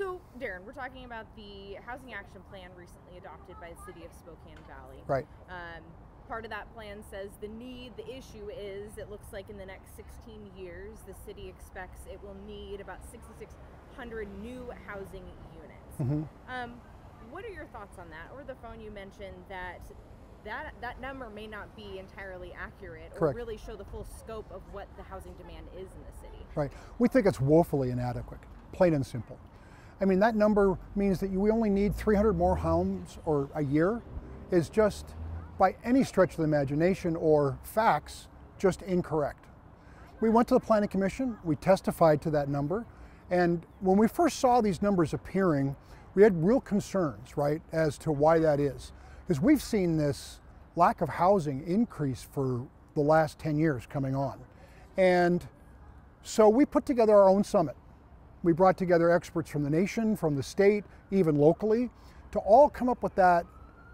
So, Darin, we're talking about the Housing Action Plan recently adopted by the city of Spokane Valley. Right. Part of that plan says the issue is, it looks like in the next 16 years, the city expects it will need about 6,600 new housing units. Mm-hmm. What are your thoughts on that? Over the phone, you mentioned that number may not be entirely accurate. Correct. Or really show the full scope of what the housing demand is in the city. Right. We think it's woefully inadequate, plain and simple. I mean, that number means that we only need 300 more homes or a year is just, by any stretch of the imagination or facts, just incorrect. We went to the Planning Commission, we testified to that number, and when we first saw these numbers appearing, we had real concerns, right, as to why that is. Because we've seen this lack of housing increase for the last 10 years coming on. And so we put together our own summit. We brought together experts from the nation, from the state, even locally, to all come up with that,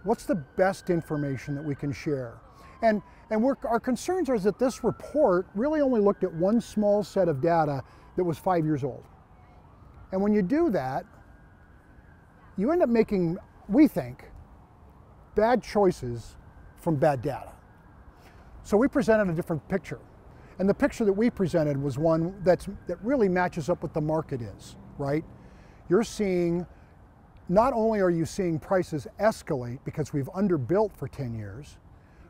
what's the best information that we can share? And our concerns are that this report really only looked at one small set of data that was 5 years old. And when you do that, you end up making, we think, bad choices from bad data. So we presented a different picture. And the picture that we presented was one that really matches up what the market is, right? You're seeing, not only are you seeing prices escalate because we've underbuilt for 10 years,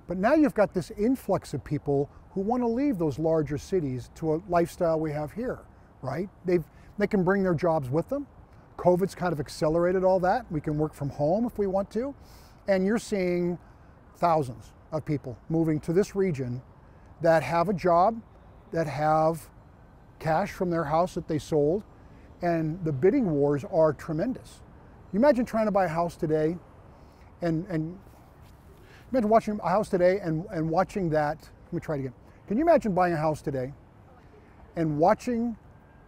but now you've got this influx of people who want to leave those larger cities to a lifestyle we have here, right? They can bring their jobs with them. COVID's kind of accelerated all that. We can work from home if we want to. And you're seeing thousands of people moving to this region that have a job, that have cash from their house that they sold, and the bidding wars are tremendous. You imagine trying to buy a house today, and imagine watching a house today and watching that, let me try it again. Can you imagine buying a house today and watching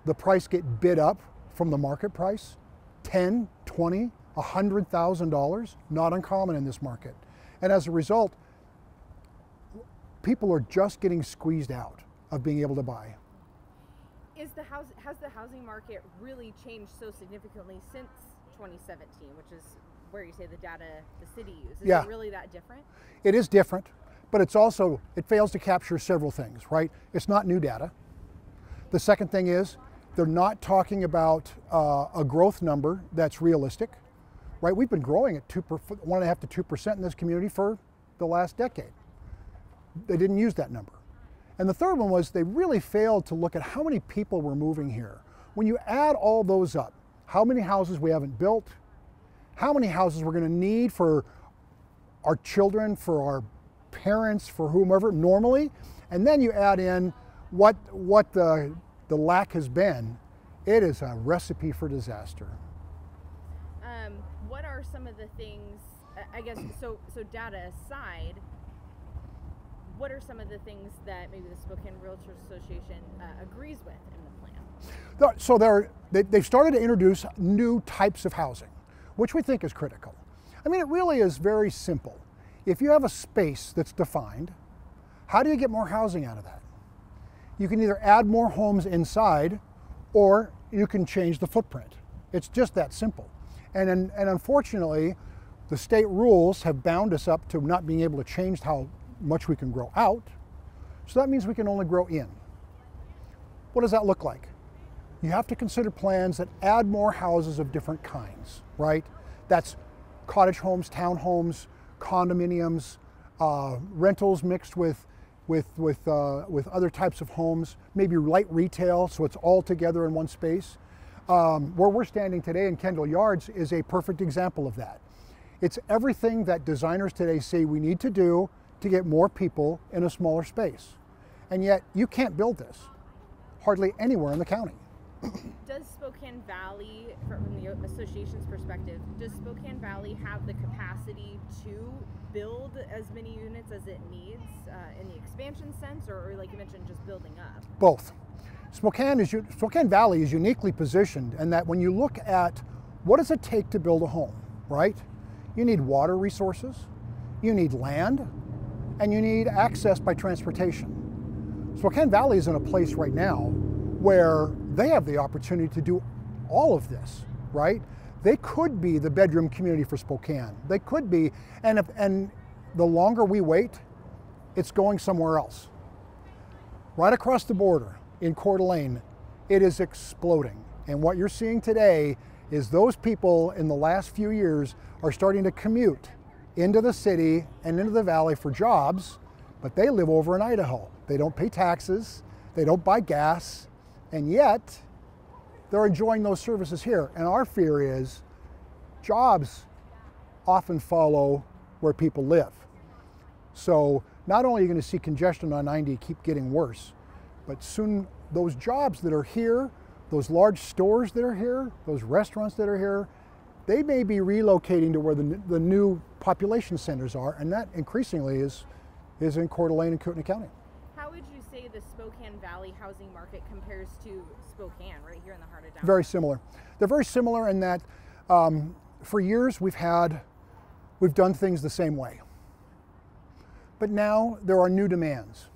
the price get bid up from the market price? $10,000, $20,000, $100,000, not uncommon in this market. And as a result, people are just getting squeezed out of being able to buy. Has the housing market really changed so significantly since 2017, which is where you say the data the city uses? Is it really that different? It is different, but it fails to capture several things, right? It's not new data. The second thing is, they're not talking about a growth number that's realistic, right? We've been growing at 1.5% to 2% in this community for the last decade. They didn't use that number. And the third one was they really failed to look at how many people were moving here. When you add all those up, how many houses we haven't built, how many houses we're going to need for our children, for our parents, for whomever normally, and then you add in what the lack has been, it is a recipe for disaster. What are some of the things, I guess, so data aside, what are some of the things that maybe the Spokane Realtors Association agrees with in the plan? So they've started to introduce new types of housing, which we think is critical. I mean, it really is very simple. If you have a space that's defined, how do you get more housing out of that? You can either add more homes inside, or you can change the footprint. It's just that simple. And unfortunately, the state rules have bound us up to not being able to change how much we can grow out. So that means we can only grow in. What does that look like? You have to consider plans that add more houses of different kinds, right? That's cottage homes, townhomes, condominiums, rentals mixed with other types of homes, maybe light retail, so it's all together in one space. Where we're standing today in Kendall Yards is a perfect example of that. It's everything that designers today say we need to do to get more people in a smaller space. And yet you can't build this hardly anywhere in the county. Does Spokane Valley, from the association's perspective, does Spokane Valley have the capacity to build as many units as it needs in the expansion sense, or like you mentioned, just building up? Both. Spokane Valley is uniquely positioned in that when you look at what does it take to build a home, right? You need water resources, you need land, and you need access by transportation. Spokane Valley is in a place right now where they have the opportunity to do all of this right? They could be the bedroom community for Spokane. They could be, and the longer we wait, it's going somewhere else. Right across the border in Coeur d'Alene, it is exploding. And what you're seeing today is those people in the last few years are starting to commute into the city and into the valley for jobs, but they live over in Idaho. They don't pay taxes, they don't buy gas, and yet they're enjoying those services here. And our fear is jobs often follow where people live. So not only are you going to see congestion on 90 keep getting worse, but soon those jobs that are here, those large stores that are here, those restaurants that are here, they may be relocating to where the new population centers are, and that increasingly is in Coeur d'Alene and Kootenai County. How would you say the Spokane Valley housing market compares to Spokane, right here in the heart of downtown? Very similar. They're very similar in that for years we've done things the same way. But now there are new demands.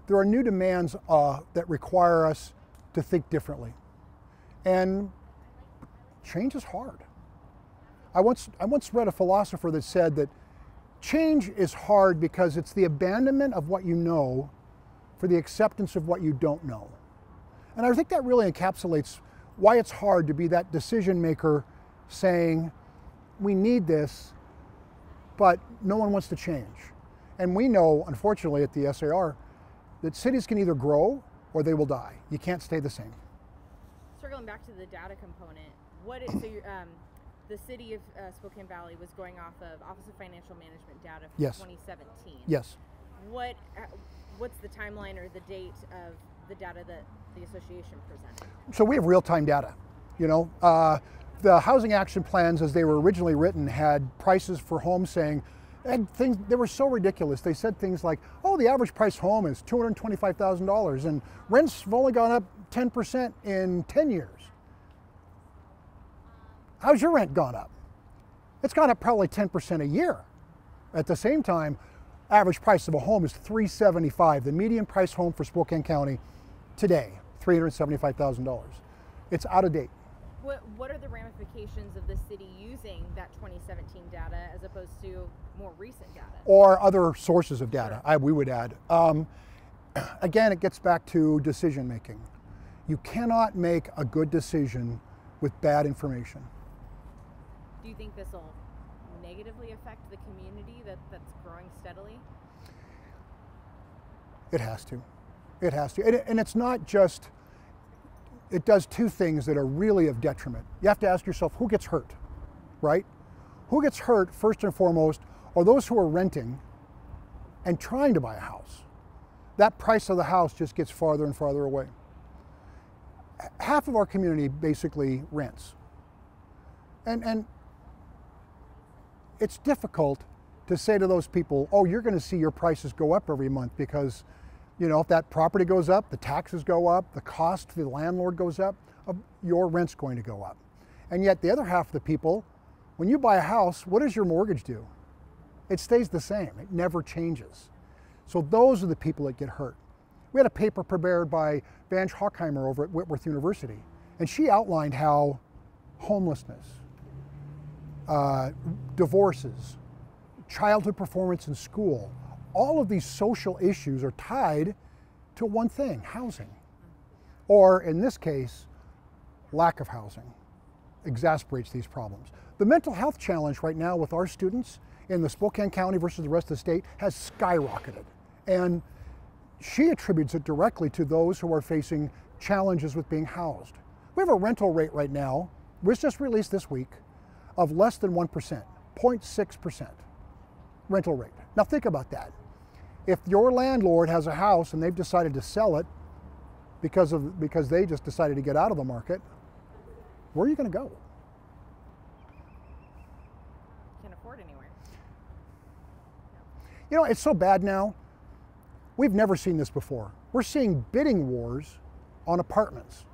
There are new demands that require us to think differently. And change is hard. I once read a philosopher that said that change is hard because it's the abandonment of what you know for the acceptance of what you don't know. And I think that really encapsulates why it's hard to be that decision maker saying, we need this, but no one wants to change. And we know, unfortunately, at the SAR, that cities can either grow or they will die. You can't stay the same. Circling back to the data component, the city of Spokane Valley was going off of Office of Financial Management data from Yes. 2017. Yes. What's the timeline or the date of the data that the association presented? So we have real-time data. You know, the housing action plans, as they were originally written, had prices for homes saying, and things, they were so ridiculous. They said things like, oh, the average price home is $225,000 and rents have only gone up 10% in 10 years. How's your rent gone up? It's gone up probably 10% a year. At the same time, average price of a home is $375,000. The median price home for Spokane County today, $375,000. It's out of date. What are the ramifications of the city using that 2017 data as opposed to more recent data? Or other sources of data, Sure. we would add. Again, it gets back to decision making. You cannot make a good decision with bad information. Do you think this will negatively affect the community that's growing steadily? It has to. It has to. And it's not just, it does two things that are really of detriment. You have to ask yourself, who gets hurt, right? Who gets hurt first and foremost are those who are renting and trying to buy a house. That price of the house just gets farther and farther away. Half of our community basically rents. And it's difficult to say to those people, oh, you're going to see your prices go up every month because, you know, if that property goes up, the taxes go up, the cost to the landlord goes up, your rent's going to go up. And yet the other half of the people, when you buy a house, what does your mortgage do? It stays the same. It never changes. So those are the people that get hurt. We had a paper prepared by Vange Hockheimer over at Whitworth University, and she outlined how homelessness, divorces, childhood performance in school, all of these social issues are tied to one thing, housing. Or in this case, lack of housing exacerbates these problems. The mental health challenge right now with our students in the Spokane County versus the rest of the state has skyrocketed. And she attributes it directly to those who are facing challenges with being housed. We have a rental rate right now, was just released this week, of less than 1%, 0.6% rental rate. Now think about that. If your landlord has a house and they've decided to sell it because they just decided to get out of the market, where are you going to go? Can't afford anywhere. You know, it's so bad now. We've never seen this before. We're seeing bidding wars on apartments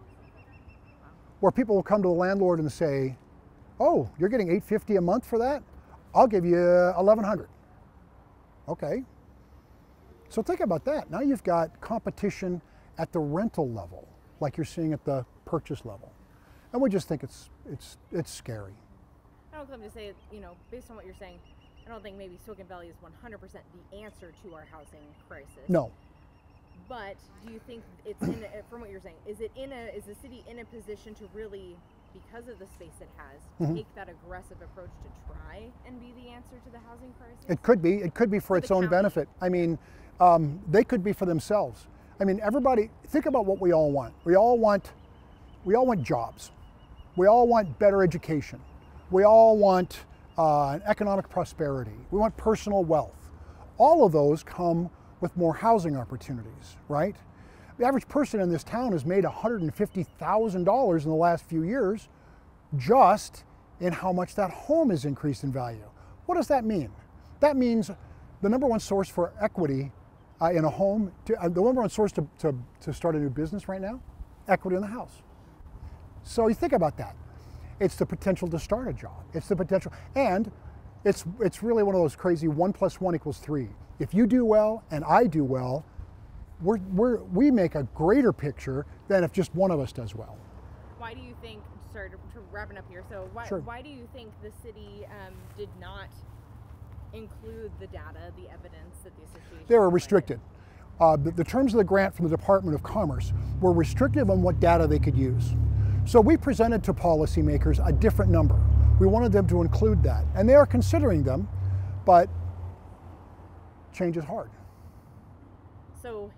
where people will come to the landlord and say, oh, you're getting $850 a month for that? I'll give you $1,100. Okay. So think about that. Now you've got competition at the rental level, like you're seeing at the purchase level. And we just think it's scary. I don't come to say, based on what you're saying, I don't think maybe Spokane Valley is 100% the answer to our housing crisis. No. But do you think it's from what you're saying, is the city in a position to really, because of the space it has, take that aggressive approach to try and be the answer to the housing crisis? It could be. It could be for its own county. benefit. I mean, they could be for themselves. I mean, everybody, think about what we all want. We all want jobs. We all want better education. We all want an economic prosperity. We want personal wealth. All of those come with more housing opportunities, right? The average person in this town has made $150,000 in the last few years just in how much that home has increased in value. What does that mean? That means the number one source for equity in a home, the number one source to start a new business right now, equity in the house. So you think about that. It's the potential to start a job. It's the potential, and it's really one of those crazy 1 + 1 = 3. If you do well and I do well, we make a greater picture than if just one of us does well. Why do you think, sorry to wrapping up here, so Sure. Why do you think the city did not include the data, the evidence that the association They were provided? restricted. The terms of the grant from the Department of Commerce were restrictive on what data they could use. So we presented to policymakers a different number. We wanted them to include that, and they are considering them, but change is hard. So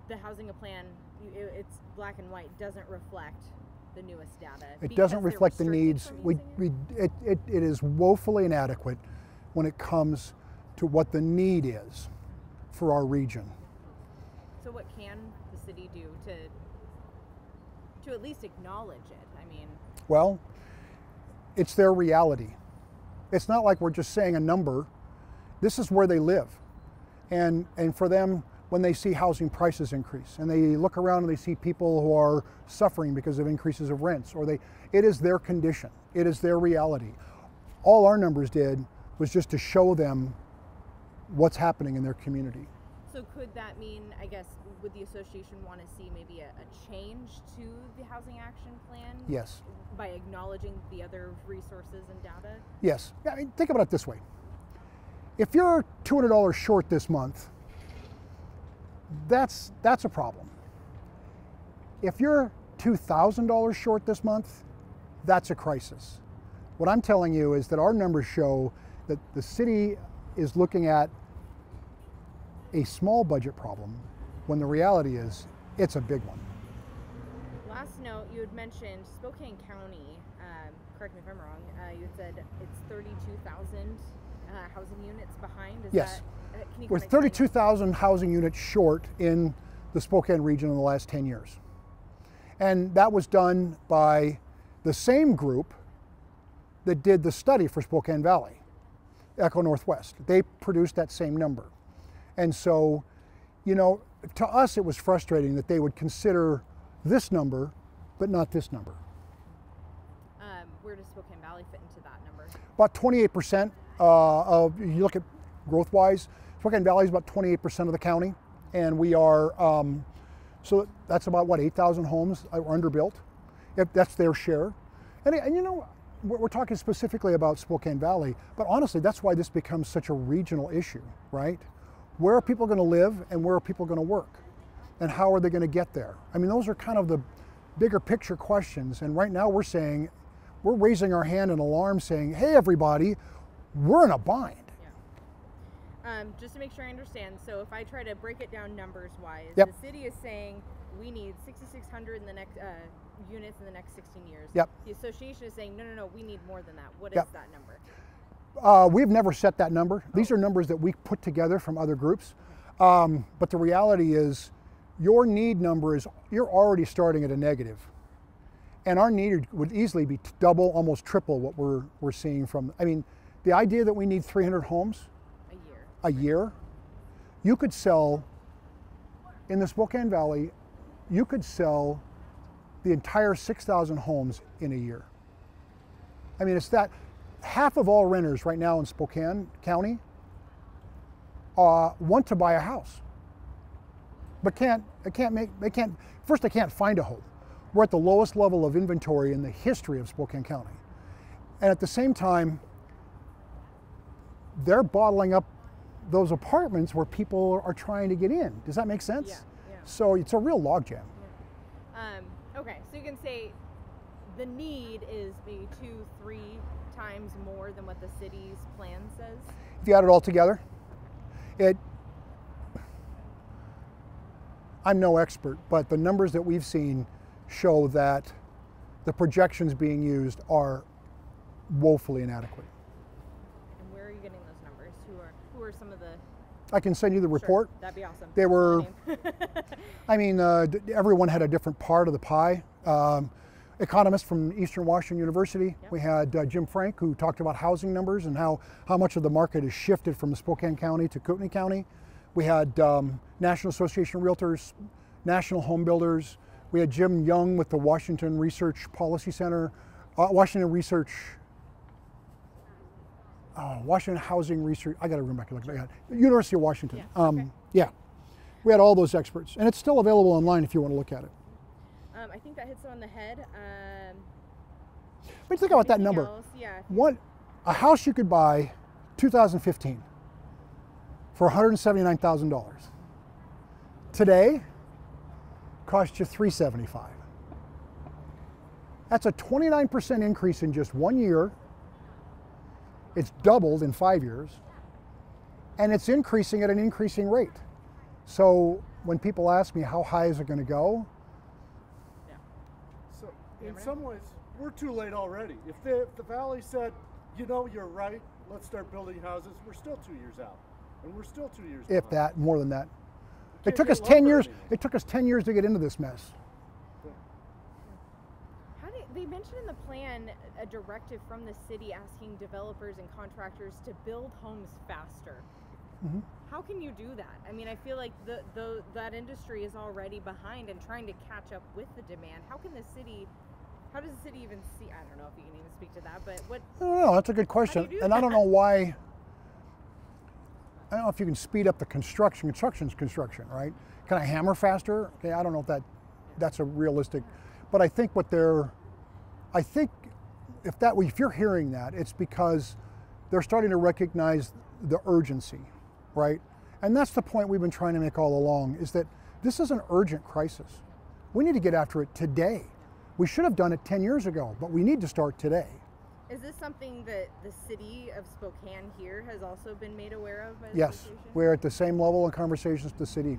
the housing plan, it's black and white, doesn't reflect the newest data. It doesn't they're reflect the restricted needs. from using It is woefully inadequate when it comes to what the need is for our region. So what can the city do to at least acknowledge it? I mean, Well, it's their reality. It's not like we're just saying a number. This is where they live. And for them, when they see housing prices increase and they look around and they see people who are suffering because of increases of rents, it is their condition. It is their reality. All our numbers did was just to show them what's happening in their community. so could that mean, I guess, would the association want to see maybe a change to the housing action plan? Yes. By acknowledging the other resources and data? Yes. I mean, think about it this way. If you're $200 short this month, that's a problem. If you're $2,000 short this month, that's a crisis. What I'm telling you is that our numbers show that the city is looking at a small budget problem when the reality is it's a big one. Last note, you had mentioned Spokane County, correct me if I'm wrong, you had said it's 32,000 housing units behind. Yes. Can you We're kinda explain 32,000 housing units short in the Spokane region in the last 10 years. And that was done by the same group that did the study for Spokane Valley, Echo Northwest. They produced that same number. And so, to us it was frustrating that they would consider this number, but not this number. where does Spokane Valley fit into that number? About 28% of, you look at growth-wise, Spokane Valley is about 28% of the county, and we are, so that's about, 8,000 homes are underbuilt. If that's their share. And we're talking specifically about Spokane Valley, but honestly, that's why this becomes such a regional issue, right? Where are people going to live and where are people going to work? And how are they going to get there? I mean, those are kind of the bigger picture questions. And right now we're raising our hand in alarm saying, hey, everybody, we're in a bind. Yeah. Just to make sure I understand, so if I try to break it down numbers-wise, Yep. the city is saying we need 6,600 in the next units in the next 16 years. Yep. The association is saying, no, we need more than that. What Yep. is that number? We've never set that number. These are numbers that we put together from other groups. But the reality is your need number you're already starting at a negative. And our need would easily be double, almost triple what we're seeing from, the idea that we need 300 homes a year, you could sell, in the Spokane Valley, you could sell the entire 6,000 homes in a year. It's that half of all renters right now in Spokane County want to buy a house, but they can't find a home. we're at the lowest level of inventory in the history of Spokane County. And at the same time, they're bottling up those apartments where people are trying to get in. Does that make sense? Yeah, yeah. So it's a real logjam. Yeah. Okay, so you can say the need is maybe 2-3 times more than what the city's plan says. If you add it all together, I'm no expert, but the numbers that we've seen show that the projections being used are woefully inadequate. And where are you getting those numbers? Who are some of the... I can send you the report. Sure, that'd be awesome. They were, I mean, everyone had a different part of the pie. Economists from Eastern Washington University. Yep. We had Jim Frank, who talked about housing numbers and how much of the market has shifted from Spokane County to Kootenai County. We had National Association of Realtors, National Home Builders. We had Jim Young with the Washington Research Policy Center, Washington Housing Research, I got to remember back and look at that. University of Washington. Yeah. Okay. Yeah, we had all those experts, and it's still available online if you want to look at it. I think that hits it on the head. But think about that number. Yeah. A house you could buy 2015 for $179,000. Today, costs you $375,000. That's a 29% increase in just 1 year. It's doubled in 5 years, and it's increasing at an increasing rate. So when people ask me how high is it going to go, so in some ways, we're too late already. If the valley said, you know, you're right, let's start building houses, we're still 2 years out, and we're still 2 years. If that, more than that. We It can't took us get 10 lumber years. anymore. It took us 10 years to get into this mess. They mentioned in the plan a directive from the city asking developers and contractors to build homes faster. Mm-hmm. How can you do that? I mean, I feel like that industry is already behind and trying to catch up with the demand. How does the city even see? I don't know if you can even speak to that, but what? I don't know. That's a good question, and I don't know why. I don't know if you can speed up the construction. Construction's construction, right? Can I hammer faster? Okay, I don't know if that's a realistic, but I think if you're hearing that, it's because they're starting to recognize the urgency, right? And that's the point we've been trying to make all along, is that this is an urgent crisis. We need to get after it today. We should have done it 10 years ago, but we need to start today. Is this something that the city of Spokane here has also been made aware of? By the Yes, association? we're at the same level of conversations with the city.